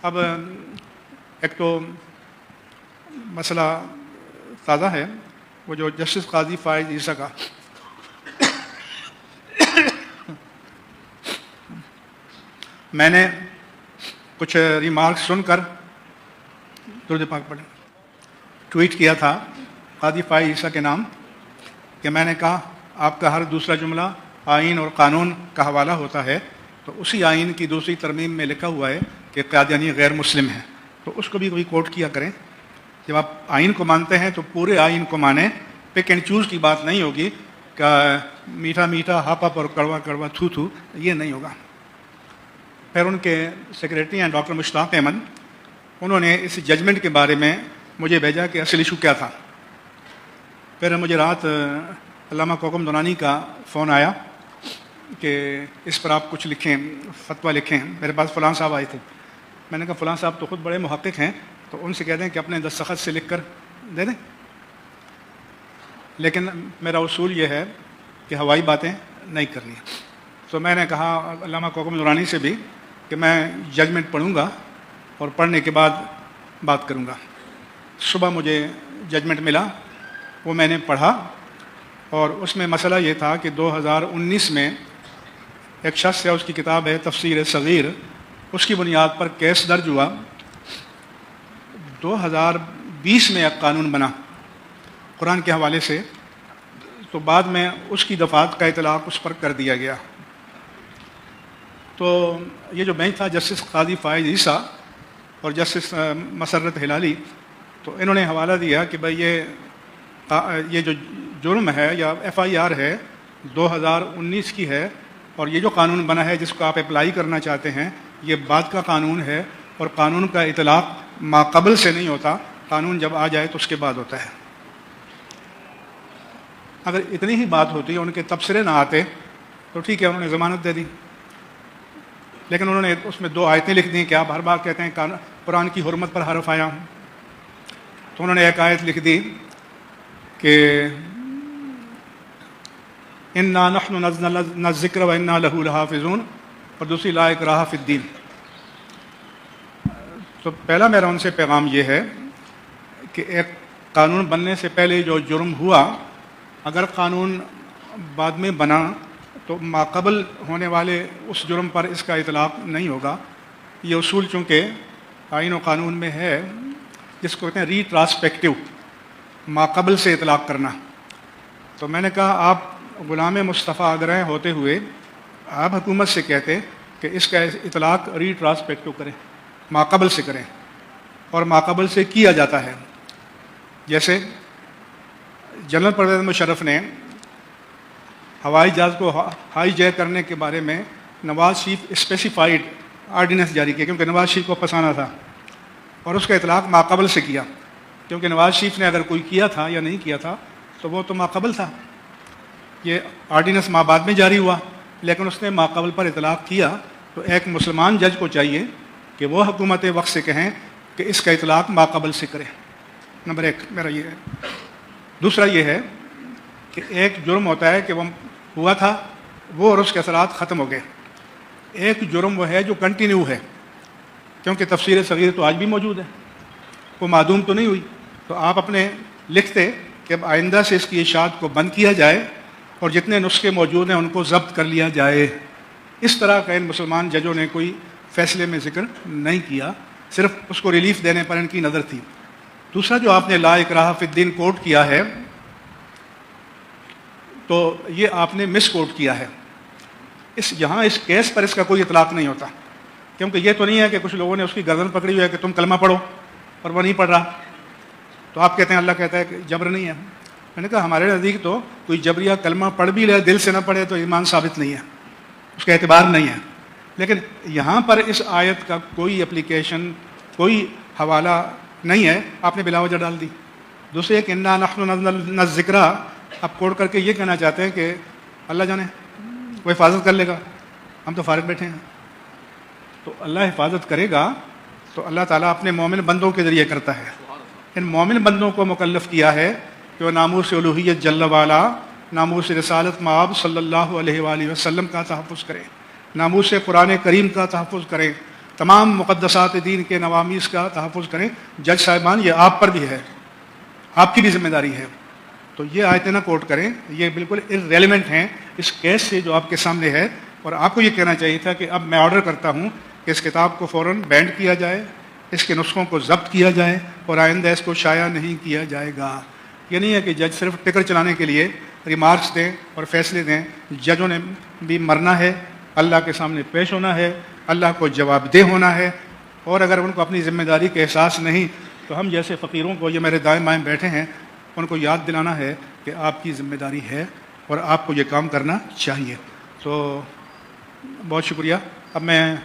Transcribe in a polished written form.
اب ایک تو مسئلہ تازہ ہے، وہ جو جسٹس قاضی فائز عیسیٰ کا میں نے کچھ ریمارکس سن کر درود پاک پڑھیں ٹویٹ کیا تھا قاضی فائز عیسیٰ کے نام کہ میں نے کہا آپ کا ہر دوسرا جملہ آئین اور قانون کا حوالہ ہوتا ہے، تو اسی آئین کی دوسری ترمیم میں لکھا ہوا ہے کہ قادیانی غیر مسلم ہے، تو اس کو بھی کوئی کوٹ کیا کریں۔ جب آپ آئین کو مانتے ہیں تو پورے آئین کو مانیں، پک اینڈ چوز کی بات نہیں ہوگی کہ میٹھا میٹھا ہاپا پر کڑوا کڑوا تھو تھو، یہ نہیں ہوگا۔ پھر ان کے سیکریٹری ہیں ڈاکٹر مشتاق احمد، انہوں نے اس ججمنٹ کے بارے میں مجھے بھیجا کہ اصل ایشو کیا تھا۔ پھر مجھے رات علامہ کوکم دونانی کا فون آیا کہ اس پر آپ کچھ لکھیں، فتویٰ لکھیں۔ میرے پاس فلاں صاحب آئے تھے، میں نے کہا فلاں صاحب تو خود بڑے محقق ہیں، تو ان سے کہہ دیں کہ اپنے دستخط سے لکھ کر دے دیں، لیکن میرا اصول یہ ہے کہ ہوائی باتیں نہیں کرنی۔ تو میں نے کہا علامہ کوکم دونانی سے بھی کہ میں ججمنٹ پڑھوں گا اور پڑھنے کے بعد بات کروں گا۔ صبح مجھے ججمنٹ ملا، وہ میں نے پڑھا، اور اس میں مسئلہ یہ تھا کہ 2019 میں ایک شخص ہے، اس کی کتاب ہے تفسیر صغیر، اس کی بنیاد پر کیس درج ہوا۔ 2020 میں ایک قانون بنا قرآن کے حوالے سے، تو بعد میں اس کی دفعات کا اطلاق اس پر کر دیا گیا۔ تو یہ جو بینچ تھا جسٹس قاضی فائز عیسیٰ اور جسٹس مسرت ہلالی، تو انہوں نے حوالہ دیا کہ بھائی یہ جو جرم ہے یا ایف آئی آر ہے 2019 کی ہے، اور یہ جو قانون بنا ہے جس کو آپ اپلائی کرنا چاہتے ہیں یہ بعد کا قانون ہے، اور قانون کا اطلاق ماقبل سے نہیں ہوتا، قانون جب آ جائے تو اس کے بعد ہوتا ہے۔ اگر اتنی ہی بات ہوتی، ان کے تبصرے نہ آتے تو ٹھیک ہے، انہوں نے ضمانت دے دی، لیکن انہوں نے اس میں 2 آیتیں لکھ دیں کہ آپ ہر بار کہتے ہیں قرآن کی حرمت پر حرف آیا، تو انہوں نے ایک آیت لکھ دی کہ انا نحن نزلنا الذکر وانا لہ لحافظون، اور دوسری لا اکراہ فی الدین۔ تو پہلا میرا ان سے پیغام یہ ہے کہ ایک قانون بننے سے پہلے جو جرم ہوا، اگر قانون بعد میں بنا تو ماقبل ہونے والے اس جرم پر اس کا اطلاق نہیں ہوگا۔ یہ اصول چونکہ آئین و قانون میں ہے، جس کو کہتے ہیں ری ٹرانسپیکٹیو، ماقبل سے اطلاق کرنا۔ تو میں نے کہا آپ غلام مصطفیٰ اگر ہیں ہوتے ہوئے آپ حکومت سے کہتے کہ اس کا اطلاق ری ٹرانسپیکٹیو کریں، ماقبل سے کریں، اور ماقبل سے کیا جاتا ہے۔ جیسے جنرل پرویز مشرف نے ہوائی جہاز کو ہائی جیک کرنے کے بارے میں نواز شریف اسپیسیفائڈ آرڈیننس جاری کیا، کیونکہ نواز شریف کو پسانا تھا، اور اس کا اطلاق ماقبل سے کیا، کیونکہ نواز شریف نے اگر کوئی کیا تھا یا نہیں کیا تھا تو وہ تو ماقبل تھا۔ یہ آرڈیننس بعد میں جاری ہوا، لیکن اس نے ماقبل پر اطلاق کیا، تو ایک مسلمان جج کو چاہیے کہ وہ حکومت وقت سے کہیں کہ اس کا اطلاق ماقبل سے کرے۔ نمبر 1 میرا یہ ہے۔ دوسرا یہ ہے کہ ایک جرم ہوتا ہے کہ وہ ہوا تھا وہ اور اس کے اثرات ختم ہو گئے، ایک جرم وہ ہے جو کنٹینیو ہے، کیونکہ تفسیر صغیر تو آج بھی موجود ہے، وہ معدوم تو نہیں ہوئی۔ تو آپ اپنے لکھتے کہ اب آئندہ سے اس کی اشاعت کو بند کیا جائے اور جتنے نسخے موجود ہیں ان کو ضبط کر لیا جائے۔ اس طرح کا ان مسلمان ججوں نے کوئی فیصلے میں ذکر نہیں کیا، صرف اس کو ریلیف دینے پر ان کی نظر تھی۔ دوسرا جو آپ نے لا اکراہ فی الدین کوٹ کیا ہے، تو یہ آپ نے مس کوٹ کیا ہے۔ یہاں اس کیس پر اس کا کوئی اطلاق نہیں ہوتا، کیونکہ یہ تو نہیں ہے کہ کچھ لوگوں نے اس کی گردن پکڑی ہوئی ہے کہ تم کلمہ پڑھو اور وہ نہیں پڑھ رہا، تو آپ کہتے ہیں اللہ کہتا ہے کہ جبر نہیں ہے۔ میں نے کہا ہمارے نزدیک تو کوئی جبریہ کلمہ پڑھ بھی لے دل سے نہ پڑھے تو ایمان ثابت نہیں ہے، اس کا اعتبار نہیں ہے۔ لیکن یہاں پر اس آیت کا کوئی اپلیکیشن، کوئی حوالہ نہیں ہے، آپ نے بلا وجہ ڈال دی۔ دوسرے ایک انا نحن نزلنا الذکر، آپ کوڈ کر کے یہ کہنا چاہتے ہیں کہ اللہ جانے وہ حفاظت کر لے گا، ہم تو فارغ بیٹھے ہیں۔ تو اللہ حفاظت کرے گا تو اللہ تعالیٰ اپنے مومن بندوں کے ذریعے کرتا ہے۔ ان مومن بندوں کو مکلف کیا ہے کہ وہ ناموس الوہیت جل والا، ناموس رسالت مآب صلی اللہ علیہ وآلہ وسلم کا تحفظ کریں، ناموس قرآن کریم کا تحفظ کریں، تمام مقدسات دین کے نوامیس کا تحفظ کریں. جج صاحبان یہ آپ پر بھی ہے, آپ کی بھی ذمہ داری ہے. تو یہ آیتیں نہ کوٹ کریں, یہ بالکل ارریلیونٹ ہیں اس کیس سے جو آپ کے سامنے ہے. اور آپ کو یہ کہنا چاہیے تھا کہ اب میں آرڈر کرتا ہوں کہ اس کتاب کو فوراً بینڈ کیا جائے, اس کے نسخوں کو ضبط کیا جائے اور آئندہ اس کو شائع نہیں کیا جائے گا. یہ نہیں ہے کہ جج صرف ٹکر چلانے کے لیے ریمارکس دیں اور فیصلے دیں. ججوں نے بھی مرنا ہے, اللہ کے سامنے پیش ہونا ہے, اللہ کو جواب دہ ہونا ہے. اور اگر ان کو اپنی ذمہ داری کا احساس نہیں تو ہم جیسے فقیروں کو, یہ میرے دائیں بائیں بیٹھے ہیں, ان کو یاد دلانا ہے کہ آپ کی ذمہ داری ہے اور آپ کو یہ کام کرنا چاہیے. تو بہت شکریہ. اب میں